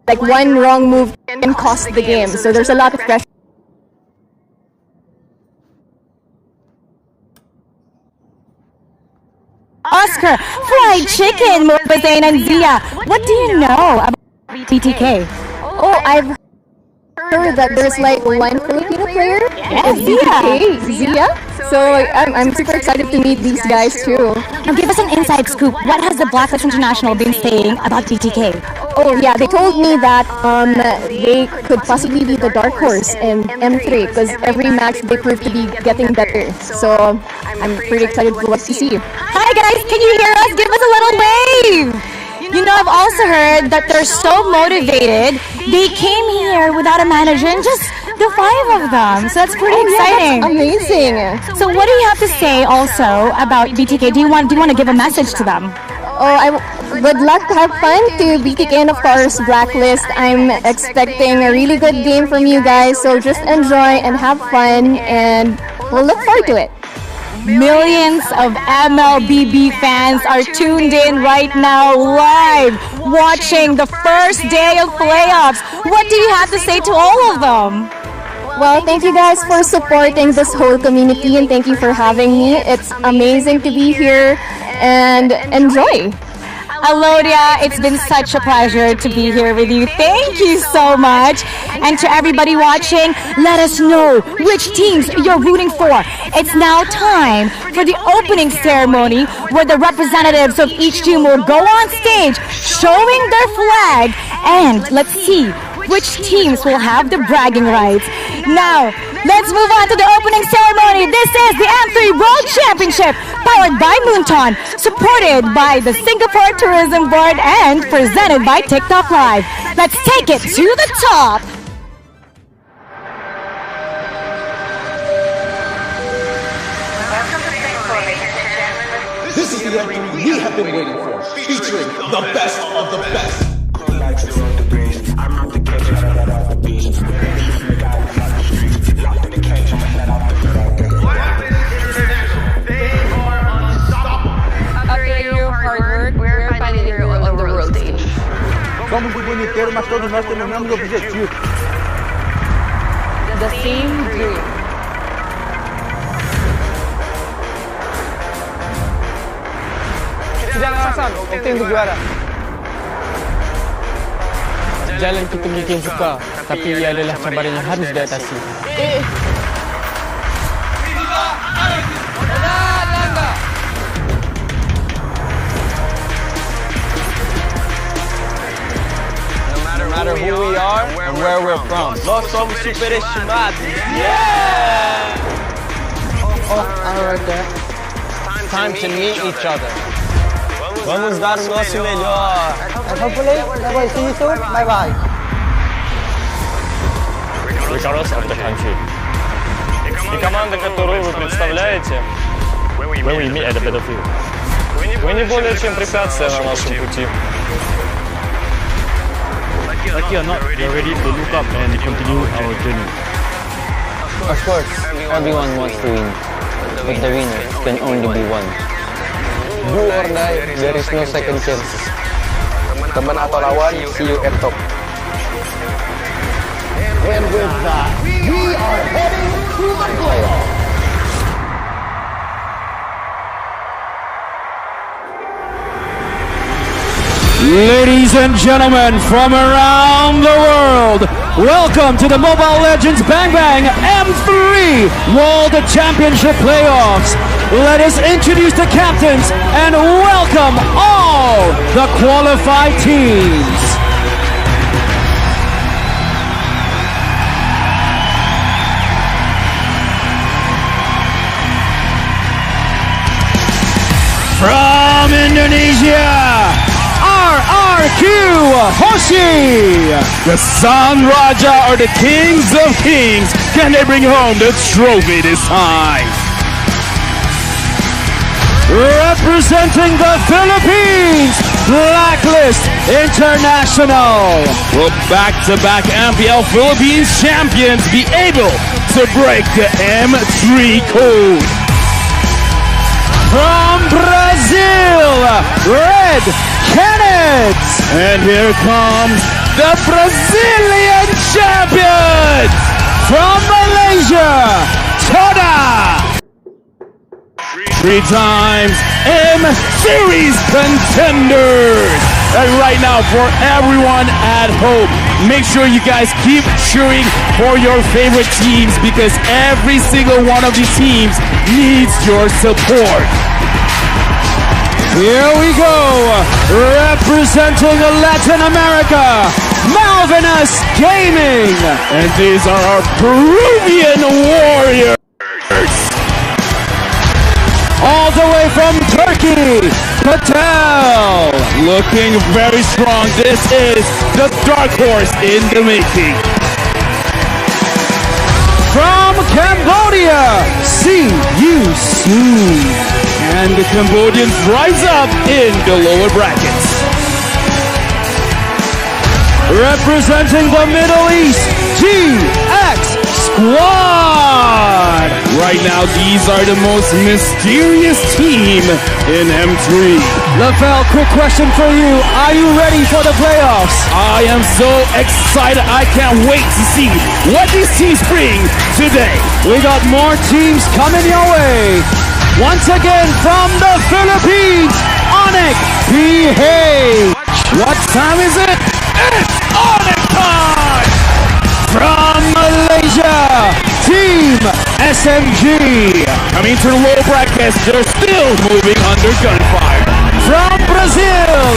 like one wrong move can cost the game. So there's a lot of pressure. Oscar, fried chicken, Mobazane and Zia. What do you know about BTK? Oh, I've heard that there's like one Filipino player. Yeah, Zia. So I'm super excited to meet these guys too. Now give us an inside scoop. What has the Blacklist International been saying about BTK? Oh yeah, they told me that they could possibly be the dark horse in M3 because every match they prove to be getting better. So I'm pretty excited for what to see. Hi guys, can you hear us? Give us a little wave! You know, I've also heard that they're so motivated. They came here without a manager and just the 5 of them. So that's pretty exciting. That's amazing. So what do you have to say also about BTK? Do you want to give a message to them? Oh, I would love to have fun to BTK and of course Blacklist. I'm expecting a really good game from you guys. So just enjoy and have fun and we'll look forward to it. Millions of MLBB fans are tuned in right now live watching the first day of playoffs. What do you have to say to all of them? Well, thank you guys for supporting this whole community and thank you for having me. It's amazing to be here and enjoy. Alodia, it's been such a pleasure to be here with you. Thank you so much. And to everybody watching, let us know which teams you're rooting for. It's now time for the opening ceremony where the representatives of each team will go on stage showing their flag. And let's see which teams will have the bragging rights. Now, let's move on to the opening ceremony. This is the M3 World Championship, powered by Moonton, supported by the Singapore Tourism Board, and presented by TikTok Live. Let's take it to the top. This is the M3 we have been waiting for, featuring the best of the best. Somos do mundo inteiro, mas todos nós temos o mesmo objetivo. The same dream. Tidak alasan, penting untuk juara. Jalan kita mungkin suka, tapi ia adalah cabaran yang harus diatasi. No matter who we are and where we're from, nós somos superestimados. Yeah! Alright there. Time to meet each other. Vamos dar o nosso melhor. And hopefully, we will see you soon. Bye bye. Regardless of the country. И команда, которую вы представляете, when we meet at the battlefield, вы не более чем препятствие на нашем пути. Like you're not ready to look up and continue our journey. Of course, everyone wants to win, but the winner can only be one. Do or die, there is no second chance. Teman atau lawan, see you at top. And with that, we are heading to the playoffs. Ladies and gentlemen from around the world, welcome to the Mobile Legends BangBang M3 World Championship Playoffs. Let us introduce the captains and welcome all the qualified teams. From Indonesia, RRQ Hoshi! The Sun Raja are the kings of kings. Can they bring home the trophy this time? Representing the Philippines, Blacklist International. Will back-to-back MPL Philippines champions be able to break the M3 code? From Brazil, Red Canids. And here comes the Brazilian champion from Malaysia, Toda. 3 times M-Series contenders. And right now, for everyone at home, make sure you guys keep cheering for your favorite teams because every single one of these teams needs your support. Here we go, representing Latin America, Malvinus Gaming. And these are our Peruvian warriors. All the way from Turkey, Patel. Looking very strong. This is the dark horse in the making. From Cambodia, see you soon. And the Cambodians rise up in the lower brackets. Representing the Middle East, GX Squad. Right now, these are the most mysterious team in M3. LaFell, quick question for you. Are you ready for the playoffs? I am so excited. I can't wait to see what these teams bring today. We got more teams coming your way. Once again, from the Philippines, Onyx PH. What time is it? It's Onyx time! From Malaysia, Team SMG. Coming to the low brackets, they're still moving under gunfire. From Brazil,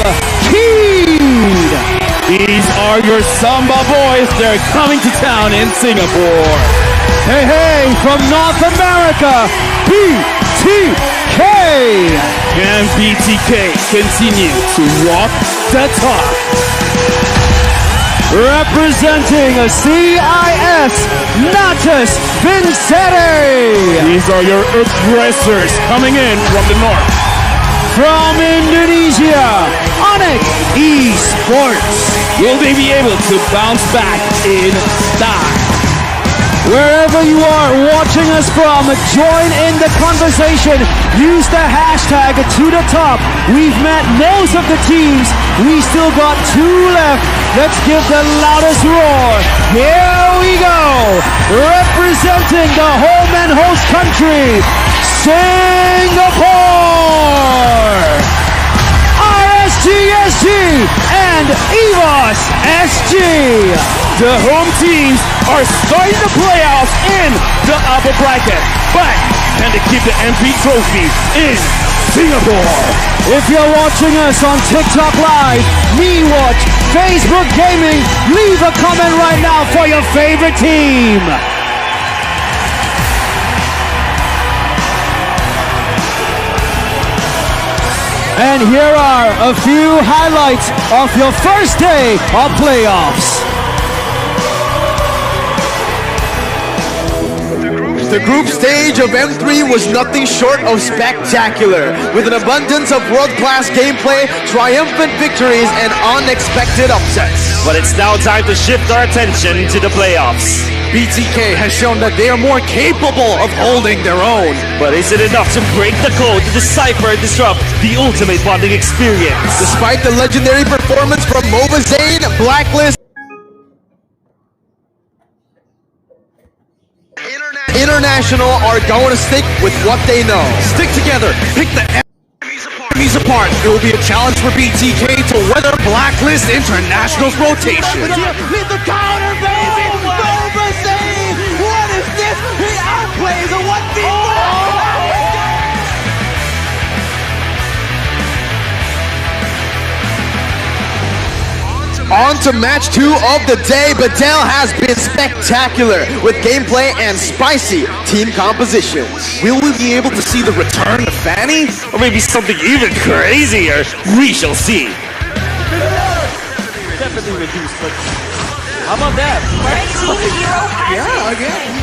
Keed. These are your Samba boys. They're coming to town in Singapore. Hey, hey, from North America, BTK. And BTK continue to walk the talk. Representing CIS, Natus Vincere. These are your aggressors coming in from the north. From Indonesia, Onyx Esports. Will they be able to bounce back in time? Wherever you are watching us from, join in the conversation. Use the hashtag to the top. We've met most of the teams. We still got 2 left. Let's give the loudest roar. Here we go. Representing the home and host country, Singapore. RSGSG and EVOS SG. The home teams are starting the playoffs in the upper bracket, but can they keep the MP trophy in Singapore? If you're watching us on TikTok Live, MeWatch, Facebook Gaming, leave a comment right now for your favorite team. And here are a few highlights of your first day of playoffs. The group stage of M3 was nothing short of spectacular, with an abundance of world-class gameplay, triumphant victories, and unexpected upsets. But it's now time to shift our attention to the playoffs. BTK has shown that they are more capable of holding their own. But is it enough to break the code to decipher and disrupt the ultimate bonding experience? Despite the legendary performance from Mova Zane, Blacklist, International are going to stick with what they know. Stick together, pick the enemies apart. It will be a challenge for BTK to weather Blacklist International's rotation. Lead the counter, baby! Mova Zane! What is this? He outplays a 1v1! On to match 2 of the day. Patel has been spectacular with gameplay and spicy team compositions. Will we be able to see the return of Fanny? Or maybe something even crazier? We shall see. Definitely reduced, but how about that? Yeah, again.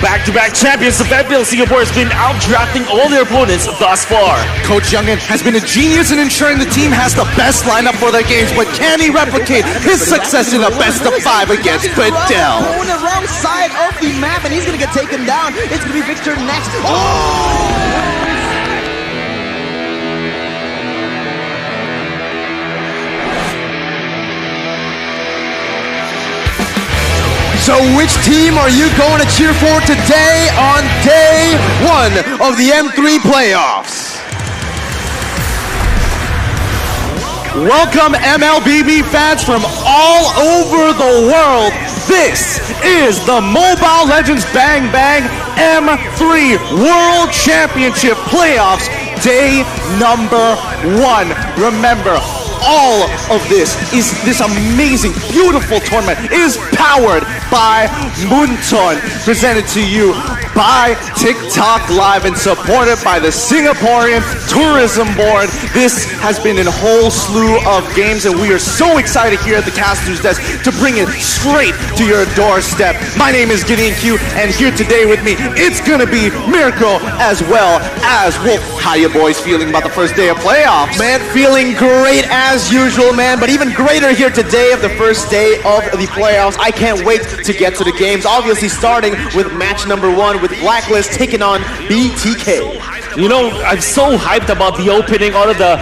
Back-to-back champions of FPL Singapore has been out-drafting all their opponents thus far. Coach Youngin has been a genius in ensuring the team has the best lineup for their games, but can he replicate his success in a best of 5 against Patel? On the wrong side of the map, and he's gonna get taken down. It's gonna be Victor next. So which team are you going to cheer for today on day 1 of the M3 playoffs? Welcome MLBB fans from all over the world. This is the Mobile Legends BangBang M3 World Championship Playoffs, day number 1. Remember, all of this amazing, beautiful tournament is powered by Moonton, presented to you by TikTok Live and supported by the Singaporean Tourism Board. This has been a whole slew of games, and we are so excited here at the Casters Desk to bring it straight to your doorstep. My name is Gideon Q, and here today with me, it's gonna be Mirko as well as Wolf. How you boys feeling about the first day of playoffs? Man, feeling great as usual, man, but even greater here today of the first day of the playoffs. I can't wait to get to the games, obviously starting with match number 1 with Blacklist taking on BTK. You know, I'm so hyped about the opening, all of the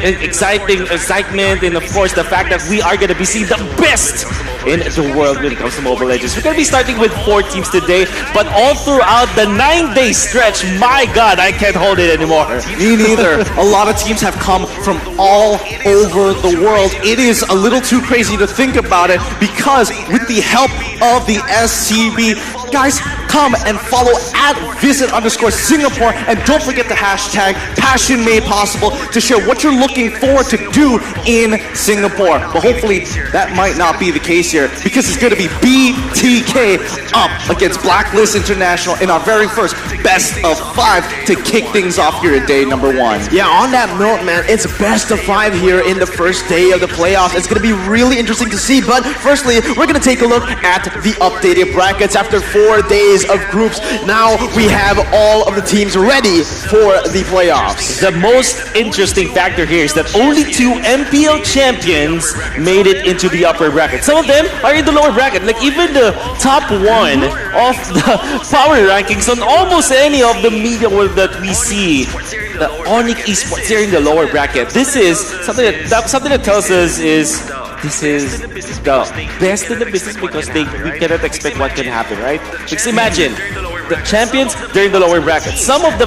excitement, and of course the fact that we are going to be seeing the best in the world when it comes to Mobile Legends. We're going to be starting with 4 teams today, but all throughout the 9-day stretch, my God, I can't hold it anymore. Me neither. A lot of teams have come from all over the world. It is a little too crazy to think about it because with the help of the SCB, guys, come and follow at visit_Singapore, and don't forget the hashtag #PassionMadePossible to share what you're looking forward to do in Singapore. But hopefully that might not be the case here, because it's going to be BTK up against Blacklist International in our very first best of 5 to kick things off here at day number 1. Yeah, on that note, man, it's best of 5 here in the first day of the playoffs. It's going to be really interesting to see, but firstly, we're going to take a look at the updated brackets after 4 days of groups. Now we have all of the teams ready for the playoffs. The most interesting factor here is that only 2 MPL champions made it into the upper bracket. Some of them are in the lower bracket, like even the top 1 of the power rankings on almost any of the media that we see. The Onyx Esports here in the lower bracket. This is something that tells us is this is the best in the business, because we cannot expect what can happen, right? Just imagine the champions, they're in the lower bracket. Some of the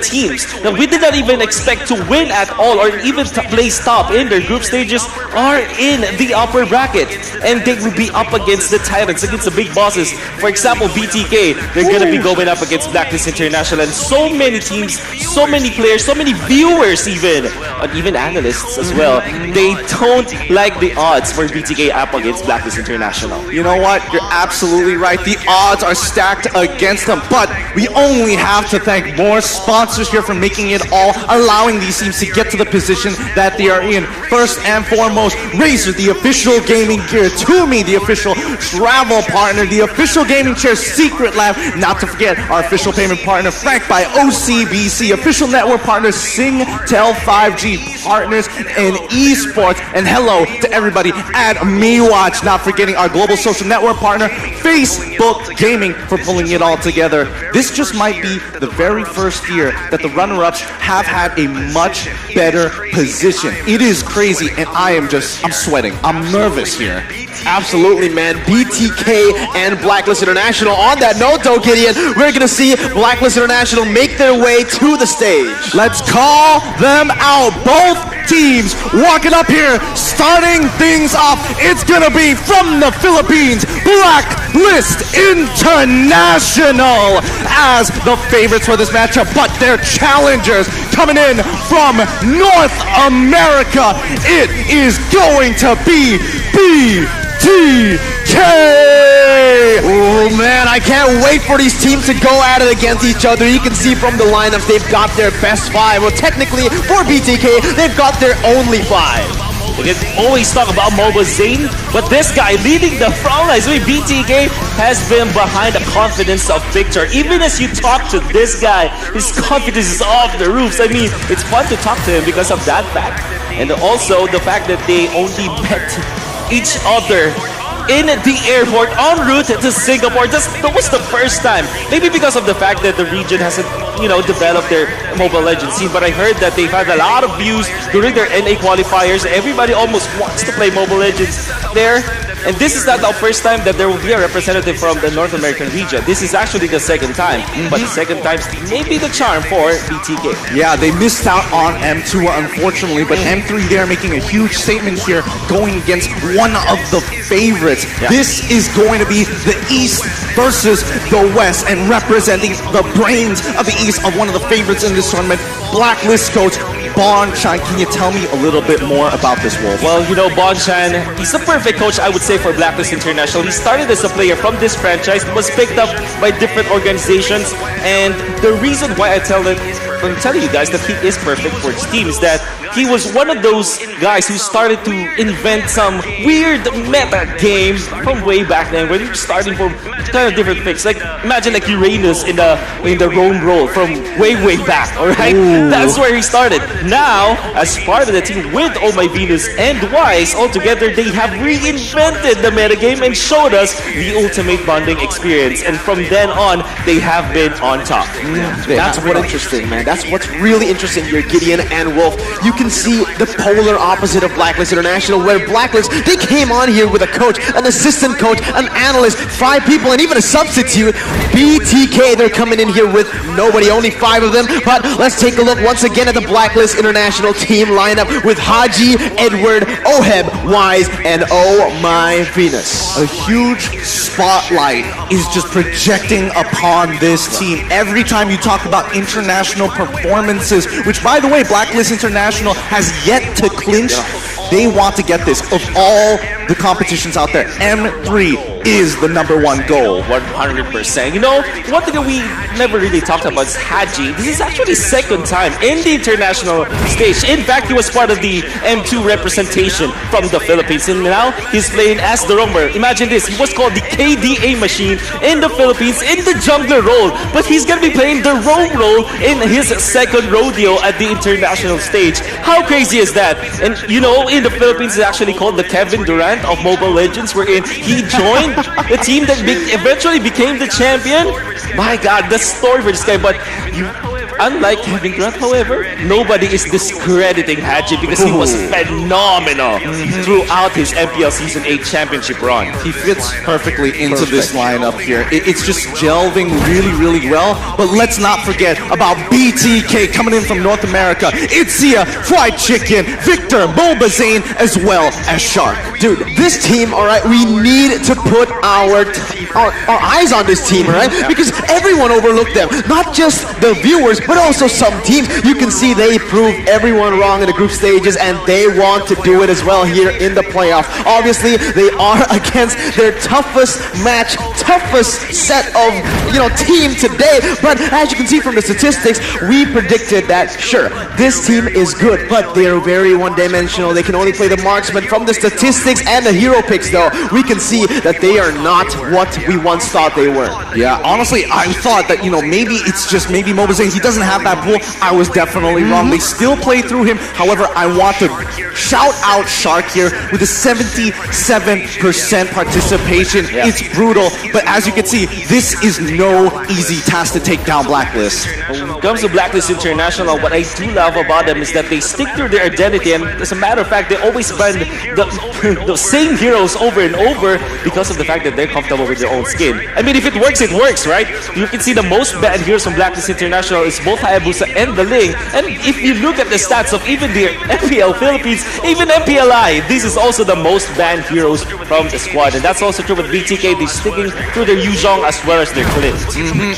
teams that we did not even expect to win at all or even place top in their group stages are in the upper bracket, and they will be up against the titans, against the big bosses. For example, BTK, they're gonna be going up against Blacklist International, and so many teams, so many players, so many viewers even, and even analysts as well. They don't like the odds for BTK up against Blacklist International. You know what? You're absolutely right. The odds are stacked against them, but we only have to thank more sponsors here for making it all, allowing these teams to get to the position that they are in. First and foremost, Razer, the official gaming gear, Toomey, the official travel partner, the official gaming chair, Secret Lab, not to forget our official payment partner, Frank by OCBC, official network partner, Singtel 5G, partners in esports, and hello to everybody at MeWatch, not forgetting our global social network partner, Facebook Gaming, for pulling it all together. This just might be the very first year that the runner-ups have had a much better position. It is crazy, and I'm sweating. I'm nervous here. Absolutely, man. BTK and Blacklist International. On that note, though, Gideon, we're going to see Blacklist International make their way to the stage. Let's call them out. Both teams walking up here, starting things off. It's going to be from the Philippines, Blacklist International as the favorites for this matchup, but their challengers coming in from North America. It is going to be BTK! Oh man, I can't wait for these teams to go at it against each other. You can see from the lineups, they've got their best 5. Well, technically, for BTK, they've got their only 5. We can always talk about Mobile Zane, but this guy leading the front lines, BTK has been behind the confidence of Victor. Even as you talk to this guy, his confidence is off the roofs. I mean, it's fun to talk to him because of that fact. And also the fact that they only met each other in the airport en route to Singapore. That was the first time. Maybe because of the fact that the region hasn't, developed their Mobile Legends scene. But I heard that they've had a lot of views during their NA qualifiers. Everybody almost wants to play Mobile Legends there. And this is not the first time that there will be a representative from the North American region. This is actually the second time. But the second time's maybe the charm for BTK. Yeah, they missed out on M2 unfortunately, but M3 they're making a huge statement here going against one of the favorites. Yeah. This is going to be the East versus the West and representing the brains of the East of one of the favorites in this tournament, Blacklist coach Bonchan. Can you tell me a little bit more about this, Wolf? Well, you know, Bonchan, he's the perfect coach, I would say, for Blacklist International. He started as a player from this franchise, was picked up by different organizations, and the reason why I'm telling you guys that he is perfect for his team is that he was one of those guys who started to invent some weird meta games from way back then, where you're starting from kind of different things. Like imagine like Uranus in the Rome role from way back. All right, that's where he started. Now, as part of the team with Oh My Venus and Wise, all together they have reinvented the meta game and showed us the ultimate bonding experience. And from then on, they have been on top. That's what's interesting, man. That's what's really interesting here, Gideon and Wolf. You can see the polar opposite of Blacklist International, where Blacklist, they came on here with a coach, an assistant coach, an analyst, 5 people, and even a substitute. BTK, they're coming in here with nobody, only 5 of them. But let's take a look once again at the Blacklist International team lineup with Haji, Edward, Oheb, Wise, and Oh My Venus. A huge spotlight is just projecting upon this team. Every time you talk about international performances, which by the way, Blacklist International has yet to clinch, they want to get this. Of all the competitions out there, M3 is the #1 goal. 100%. You know, one thing that we never really talked about is Haji. This is actually his second time in the international stage. In fact, he was part of the M2 representation from the Philippines, and now he's playing as the roamer. Imagine this, he was called the KDA machine in the Philippines in the jungler role, but he's gonna be playing the roam role in his second rodeo at the international stage. How crazy is that? And you know, in the Philippines, it's actually called the Kevin Durant of Mobile Legends, wherein he joined the team that eventually became the champion. My God, the story for this guy. But unlike Kevin Durant, however, nobody is discrediting Haji because he was phenomenal throughout his MPL Season 8 championship run. He fits perfectly into this lineup here. It's just gelving really well. But let's not forget about BTK coming in from North America. Itzia, Fried Chicken, Victor, Mobazane, as well as Shark. Dude, this team, alright, we need to put our eyes on this team, alright? Because everyone overlooked them. Not just the viewers, but also some teams. You can see they proved everyone wrong in the group stages, and they want to do it as well here in the playoff. Obviously, they are against their toughest match, toughest set of, team today. But as you can see from the statistics, we predicted that, sure, this team is good, but they are very one-dimensional. They can only play the marksman. From the statistics and the hero picks, though, we can see that they are not what we once thought they were. Yeah, honestly, I thought that, maybe it's just Mobazane. He doesn't have that pull. I was definitely wrong. They still play through him. However, I want to shout out Shark here with a 77% participation. Yeah. It's brutal, but as you can see, this is no easy task to take down Blacklist. When it comes to Blacklist International, what I do love about them is that they stick to their identity, and as a matter of fact, they always ban the same heroes over and over because of the fact that they're comfortable with their own skin. I mean, if it works, right? You can see the most banned heroes from Blacklist International is both Hayabusa and the Ling. And if you look at the stats of even the MPL Philippines, even MPLI, this is also the most banned heroes from the squad. And that's also true with BTK. They're sticking through their Yuzhong as well as their Clint.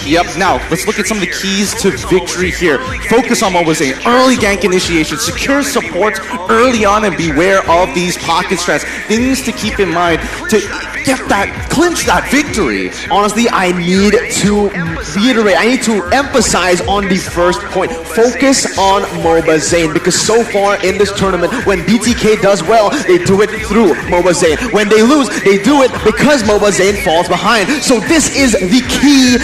Yep, now let's look at some of the keys to victory here. Focus on Mobazane, early gank initiation, secure support early on, and beware of these pocket strats. Things to keep in mind to clinch that victory. Honestly, I need to reiterate, I need to emphasize on the first point. Focus on Mobazane, because so far in this tournament, when BTK does well, they do it through Mobazane. When they lose, they do it because Mobazane falls behind. So this is the key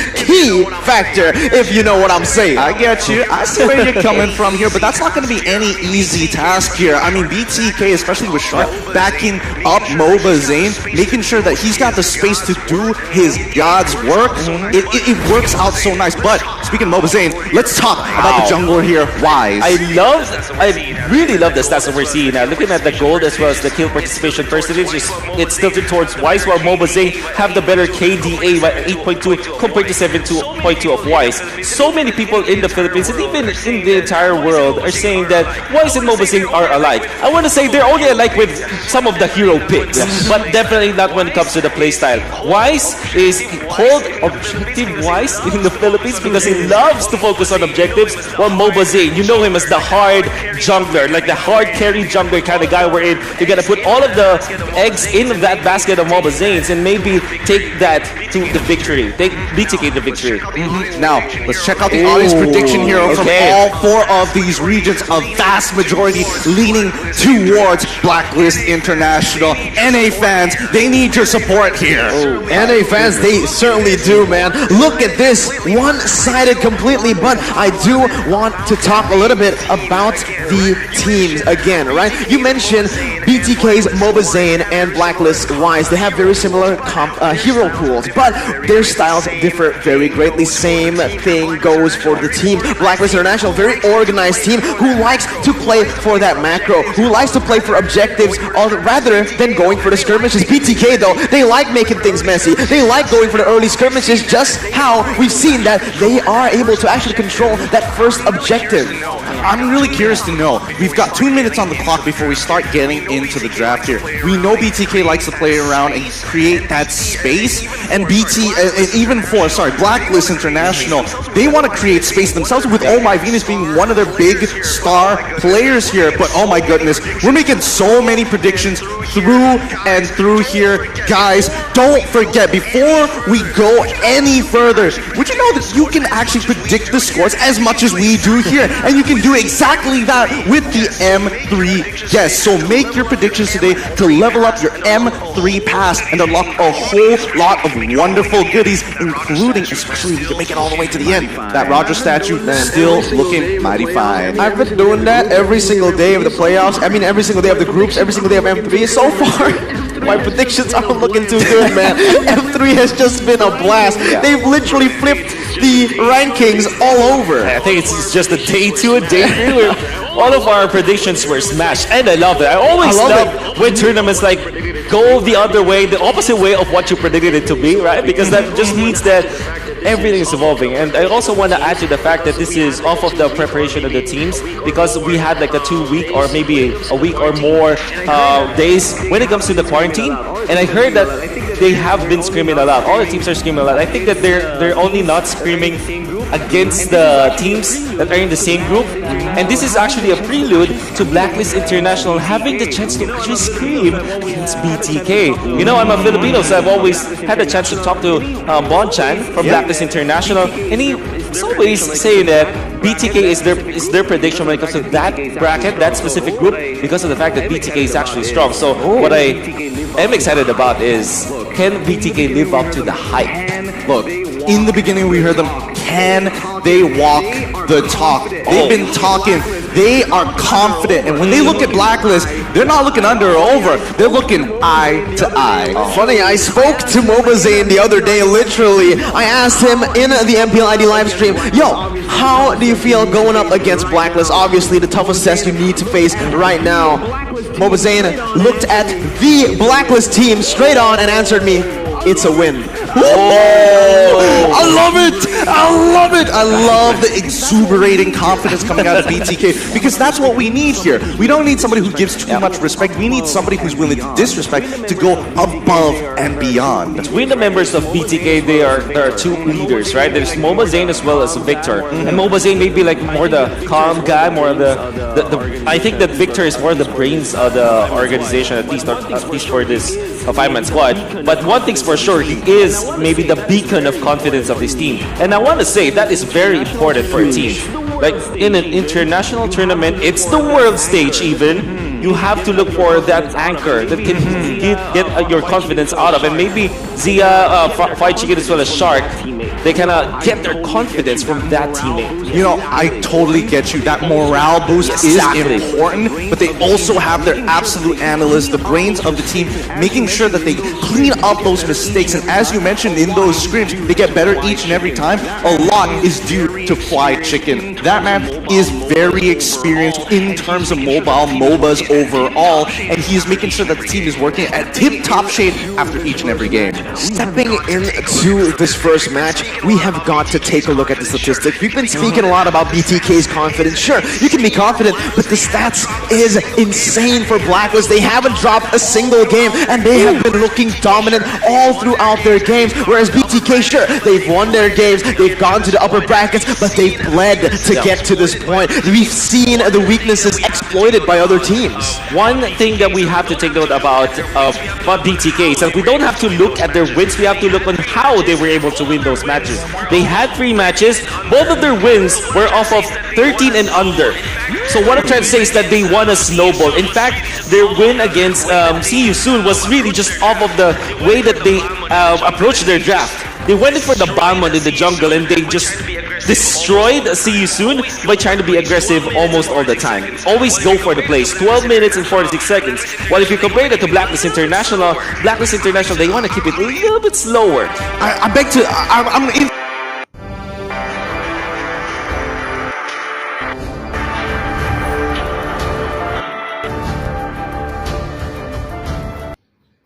factor, if you know what I'm saying. I get you. I see where you're coming from here, but that's not going to be any easy task here. I mean, BTK, especially with Shark, backing up Mobazane, making sure that that he's got the space to do his God's work, it works out so nice. But speaking of Mobazane, let's talk about the jungler here, Wise. I really love the stats that we're seeing now. Looking at the gold as well as the kill participation percentage, it's tilted towards Wise, while Mobazane have the better KDA by 8.2 compared to 7.2 of Wise. So many people in the Philippines and even in the entire world are saying that Wise and Mobazane are alike. I want to say they're only alike with some of the hero picks, but definitely not when it comes to the playstyle. Wise is called Objective Wise in the Philippines because he loves to focus on objectives, while Mobazane, you know him as the hard jungler, like the hard carry jungler kind of guy wherein you gotta put all of the eggs in that basket of Mobazanes and maybe take that to the victory. Take BTK the victory. Now, let's check out the audience prediction here from all four of these regions. A vast majority leaning towards Blacklist International. NA fans, they need your support here. NA fans, they certainly do, man. Look at this, one-sided completely, but I do want to talk a little bit about the teams again, right? You mentioned BTK's Mobazane and Blacklist Wise. They have very similar hero pools, but their styles differ very greatly. Same thing goes for the team. Blacklist International, very organized team who likes to play for that macro, who likes to play for objectives rather than going for the skirmishes. BTK though, they like making things messy. They like going for the early skirmishes, just how we've seen that they are able to actually control that first objective. I'm really curious to know. We've got 2 minutes on the clock before we start getting into the draft here. We know BTK likes to play around and create that space, and Blacklist International, they want to create space themselves with Oh My Venus being one of their big star players here. But oh my goodness, we're making so many predictions through and through here. Guys, don't forget, before we go any further, would you know that you can actually predict the scores as much as we do here, and you can do exactly that with the M3 guest. So make your predictions today to level up your M3 pass and unlock a whole lot of wonderful goodies, including, especially if you can make it all the way to the end, that Roger statue still looking mighty fine. I've been doing that every single day of the playoffs. I mean, every single day of the groups, every single day of M3. So far, my predictions aren't looking too good, man. M3 has just been a blast. They've literally flipped the rankings all over. I think it's just a day 2 and day 3 where all of our predictions were smashed, and I love it. I always love when tournaments like go the other way, the opposite way of what you predicted it to be, right? Because that just means that everything is evolving. And I also want to add to the fact that this is off of the preparation of the teams, because we had like a 2-week or maybe a week or more days when it comes to the quarantine. And I heard that they have been screaming a lot. All the teams are screaming a lot. I think that they're only not screaming against the teams that are in the same group. And this is actually a prelude to Blacklist International having the chance to just scream against BTK. You know, I'm a Filipino, so I've always had the chance to talk to Bon Chan from Blacklist International, and he's always saying that BTK is their prediction when it comes to that bracket, that specific group, because of the fact that BTK is actually strong. So what I am excited about is, can BTK live up to the hype? Look, in the beginning we heard them, can they walk the talk? They've been talking. They are confident, and when they look at Blacklist, they're not looking under or over. They're looking eye to eye. Funny, I spoke to Mobazane the other day, literally. I asked him in the MPLID live stream, yo, how do you feel going up against Blacklist? Obviously, the toughest test you need to face right now. Mobazane looked at the Blacklist team straight on and answered me, it's a win. Oh, I love it! I love it! I love the exuberating confidence coming out of BTK, because that's what we need here. We don't need somebody who gives too much respect. We need somebody who's willing to disrespect, to go above and beyond. Between the members of BTK, there are two leaders, right? There's Mobazane as well as Victor. And Mobazane may be like more the calm guy, more of the I think that Victor is more the brains of the organization, at least for this 5-man squad. But one thing's for sure, he is maybe the beacon of confidence of this team. And I want to say that is very important for a team. Like in an international tournament, it's the world stage even. You have to look for that anchor that can get your confidence out of. And maybe Zia, Fight Chicken as well as Shark, they kind of get their confidence from that teammate. You know, I totally get you. That morale boost is important, but they also have their absolute analysts, the brains of the team, making sure that they clean up those mistakes. And as you mentioned in those scrims, they get better each and every time. A lot is due to Fly Chicken. That man is very experienced in terms of mobile MOBAs overall, and he's making sure that the team is working at tip-top shape after each and every game. Stepping into this first match, we have got to take a look at the statistics. We've been speaking a lot about BTK's confidence. Sure, you can be confident, but the stats is insane for Blacklist. They haven't dropped a single game, and they have been looking dominant all throughout their games, whereas BTK, sure, they've won their games, they've gone to the upper brackets, but they've bled to get to this point. We've seen the weaknesses exploited by other teams. One thing that we have to take note about BTK is that we don't have to look at their wins, we have to look on how they were able to win those matches. They had 3 matches, both of their wins were off of 13 and under. So what I'm trying to say is that they won a snowball. In fact, their win against See You Soon was really just off of the way that they approached their draft. They went in for the Balmond in the jungle and they just destroyed See You Soon by trying to be aggressive almost all the time. Always go for the plays. 12 minutes and 46 seconds. While if you compare that to Blacklist International, they want to keep it a little bit slower. I beg to... I'm in